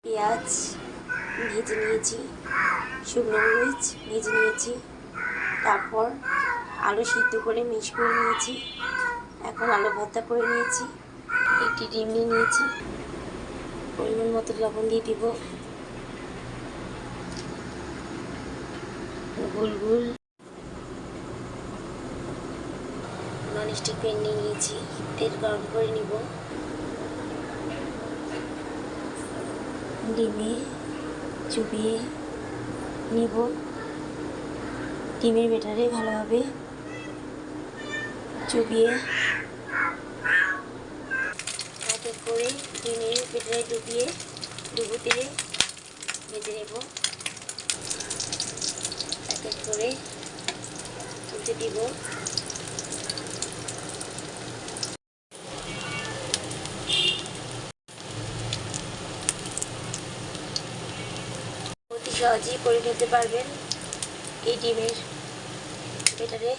পেঁয়াজ ভেজে নিয়েছি, শুকনো মরিচ ভেজে নিয়েছি, তারপর আলু সিদ্ধ করে মিক্স করে নিয়েছি। এখন আলু ভর্তা করে নিয়েছি। একটি ডিম নিয়ে নিয়েছি, পরিমাণ মতো লবণ দিয়ে দিব। গোল গোল ননস্টিক প্যান নিয়ে নিয়েছি, তেল গরম করে নিব। ডিমে চুবিয়ে নিব। ডিমের ব্যাটারে ভালোভাবে চুবিয়ে এক এক করে ডিমের ব্যাটারে ডুবিয়ে ডুবো তেলে ভেজে নেব। এক এক করে তুলতে দিব। অতি সহজেই করে নিতে পারবেন এই ডিমের ব্যাটারে।